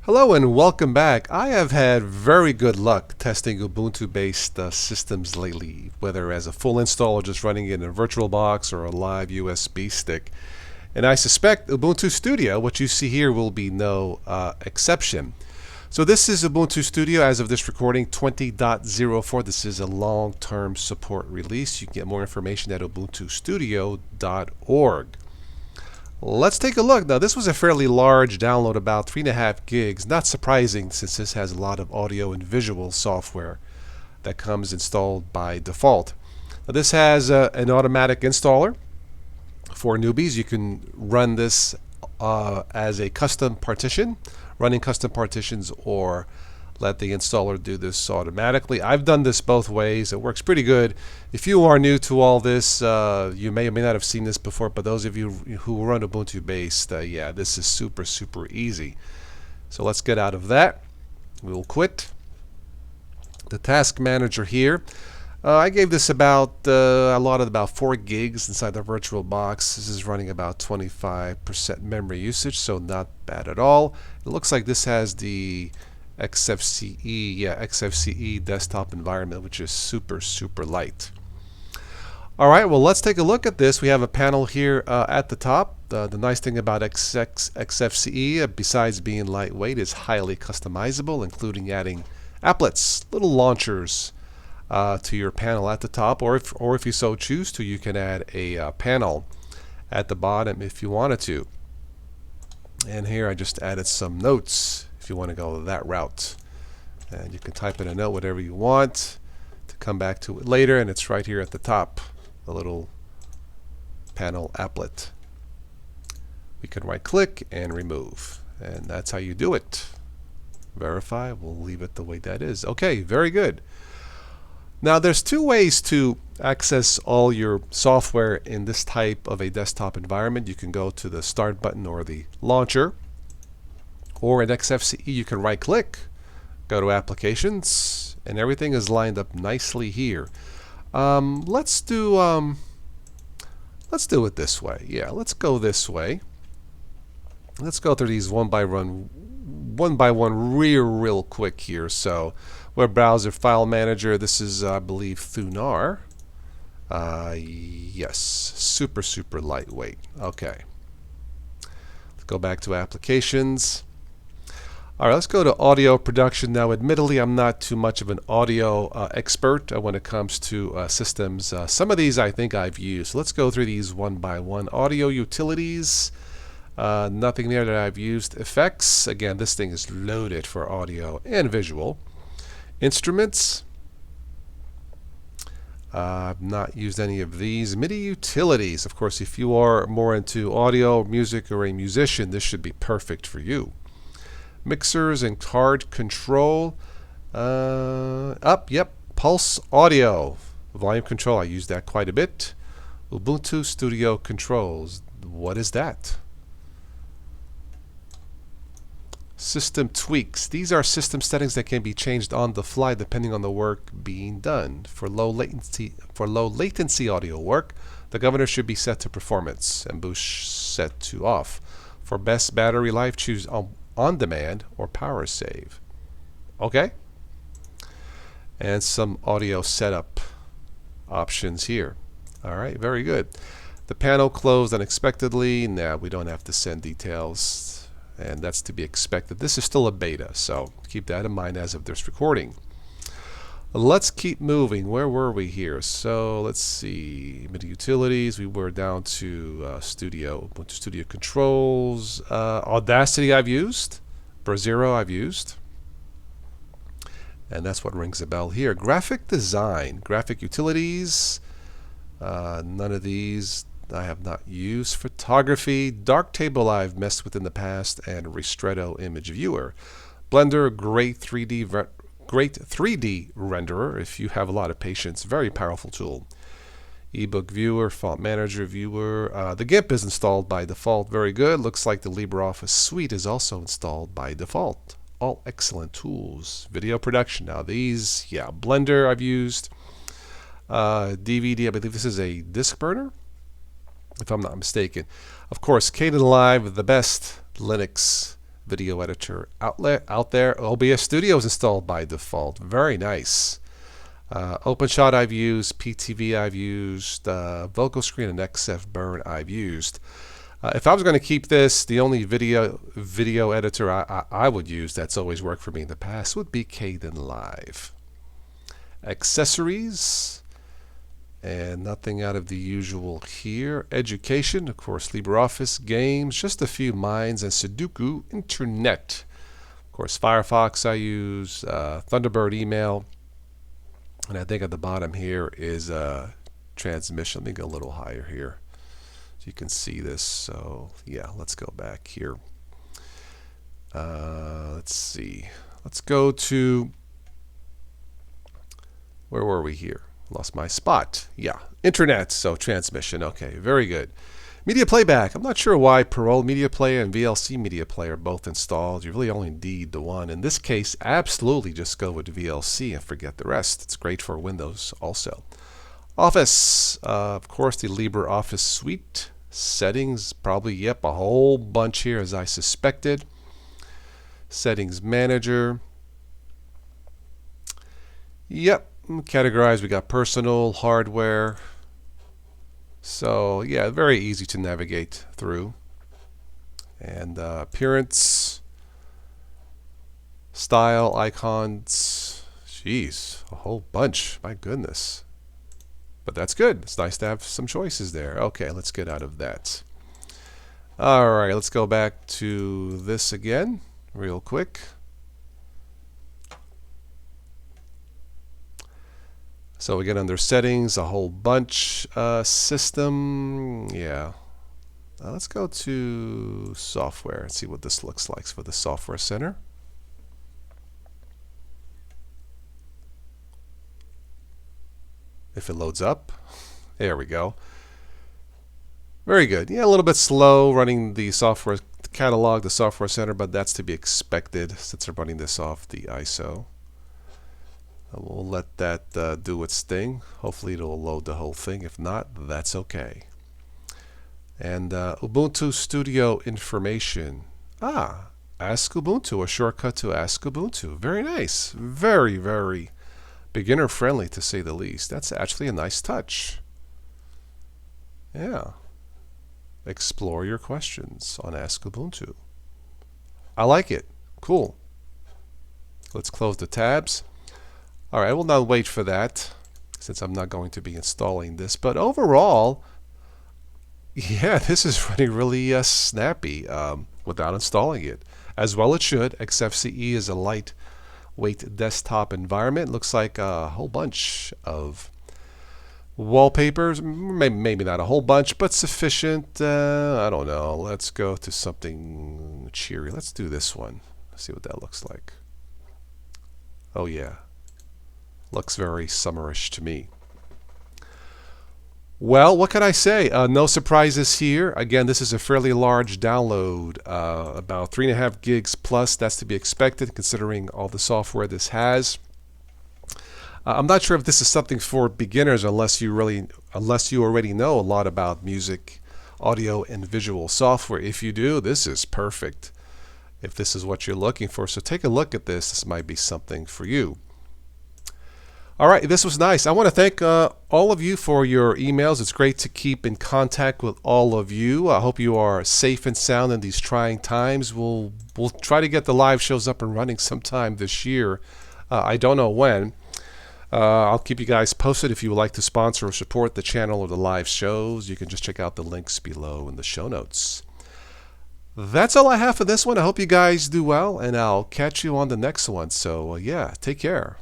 Hello and welcome back. I have had very good luck testing Ubuntu-based systems lately, whether as a full install or just running it in a VirtualBox or a live USB stick. And I suspect Ubuntu Studio, what you see here, will be no exception. So this is Ubuntu Studio as of this recording 20.04. This is a long-term support release. You can get more information at ubuntustudio.org. Let's take a look. Now, this was a fairly large download, about 3.5 gigs. Not surprising since this has a lot of audio and visual software that comes installed by default. Now, this has an automatic installer for newbies. You can run this as a custom partition, running custom partitions, or let the installer do this automatically. I've done this both ways. It works pretty good. If you are new to all this, you may or may not have seen this before, but those of you who run Ubuntu based, yeah, this is super easy. So let's get out of that. We'll quit. The task manager here. I gave this allotted about 4 gigs inside the VirtualBox. This is running about 25% memory usage, so not bad at all. It looks like this has the XFCE desktop environment, which is super light. All right, well, let's take a look at this. We have a panel here at the top. The nice thing about XFCE, besides being lightweight, is highly customizable, including adding applets, little launchers to your panel at the top, or if you so choose to, you can add a panel at the bottom if you wanted to. And here I just added some notes if you want to go that route, and you can type in a note, whatever you want, to come back to it later, and it's right here at the top, the little panel applet. We can right click and remove, and that's how you do it. Verify. We'll leave it the way that is. Okay, very good. Now there's 2 ways to access all your software in this type of a desktop environment. You can go to the start button or the launcher, or in XFCE you can right click, go to applications, and everything is lined up nicely here. Let's do it this way. Yeah, let's go this way. Let's go through these one by one real quick here. So web browser file manager, this is I believe Thunar. Yes, super lightweight. Okay, let's go back to applications. All right, let's go to audio production. Now, admittedly, I'm not too much of an audio expert when it comes to systems. Some of these I think I've used. So let's go through these one by one. Audio utilities, nothing there that I've used. Effects, again, this thing is loaded for audio and visual. Instruments, I've not used any of these. MIDI utilities, of course, if you are more into audio, music, or a musician, this should be perfect for you. Mixers and card control. Yep, Pulse Audio. Volume control, I use that quite a bit. Ubuntu Studio Controls. What is that? System tweaks. These are system settings that can be changed on the fly depending on the work being done. For low latency audio work, the governor should be set to performance and boost set to off. For best battery life, choose on demand or power save. Okay, and some audio setup options here. All right, very good. The panel closed unexpectedly. Now we don't have to send details, and that's to be expected. This is still a beta, so keep that in mind as of this recording. Let's keep moving. Where were we here? So let's see. MIDI utilities. We were down to Ubuntu Studio Controls. Audacity I've used. Brasero I've used. And that's what rings a bell here. Graphic design. Graphic utilities. None of these I have not used. Photography. Darktable I've messed with in the past. And Ristretto Image Viewer. Blender, great 3D renderer if you have a lot of patience. Very powerful tool. Ebook viewer, font manager viewer. The GIMP is installed by default. Very good. Looks like the LibreOffice suite is also installed by default. All excellent tools. Video production. Now these, yeah, Blender I've used. DVD, I believe this is a disc burner, if I'm not mistaken. Of course, Kdenlive, the best Linux video editor out there. OBS Studio is installed by default. Very nice. OpenShot I've used, PTV I've used, Vocal Screen and XF Burn I've used. If I was going to keep this, the only video editor I would use that's always worked for me in the past would be Kdenlive. Accessories, and nothing out of the usual here. Education, of course, LibreOffice, games, just a few Minds and Sudoku, Internet. Of course, Firefox I use, Thunderbird email, and I think at the bottom here is transmission. Let me go a little higher here so you can see this. So yeah, let's go back here. Let's see. Let's go to, where were we here? Lost my spot. Yeah, Internet, so transmission. Okay, very good. Media playback. I'm not sure why Parole Media Player and VLC Media Player are both installed. You really only need the one. In this case, absolutely just go with VLC and forget the rest. It's great for Windows also. Office, of course, the LibreOffice suite. Settings, probably, yep, a whole bunch here as I suspected. Settings Manager. Yep. Categorized, we got personal, hardware. So yeah, very easy to navigate through. And appearance, style, icons. Jeez, a whole bunch. My goodness. But that's good. It's nice to have some choices there. Okay, let's get out of that. All right, let's go back to this again real quick. So we get under settings, a whole bunch. System, yeah. Let's go to software and see what this looks like for the Software Center. If it loads up. There we go. Very good. Yeah, a little bit slow running the software catalog, the Software Center, but that's to be expected since they're running this off the ISO. We'll let that do its thing. Hopefully it'll load the whole thing. If not, that's okay. And Ubuntu Studio information. Ask Ubuntu, a shortcut to Ask Ubuntu. Very nice. Very, very beginner friendly to say the least. That's actually a nice touch. Yeah. Explore your questions on Ask Ubuntu. I like it. Cool. Let's close the tabs. All right, I will not wait for that since I'm not going to be installing this. But overall, yeah, this is running really snappy without installing it. As well it should. XFCE is a lightweight desktop environment. Looks like a whole bunch of wallpapers. Maybe not a whole bunch, but sufficient. I don't know. Let's go to something cheery. Let's do this one. Let's see what that looks like. Oh, yeah. Looks very summerish to me. Well, what can I say? No surprises here. Again, this is a fairly large download, about 3.5 gigs plus. That's to be expected considering all the software this has. I'm not sure if this is something for beginners unless you already know a lot about music, audio, and visual software. If you do, this is perfect. If this is what you're looking for, so take a look at this. This might be something for you. All right, this was nice. I want to thank all of you for your emails. It's great to keep in contact with all of you. I hope you are safe and sound in these trying times. We'll try to get the live shows up and running sometime this year. I don't know when. I'll keep you guys posted. If you would like to sponsor or support the channel or the live shows, you can just check out the links below in the show notes. That's all I have for this one. I hope you guys do well, and I'll catch you on the next one. So, yeah, take care.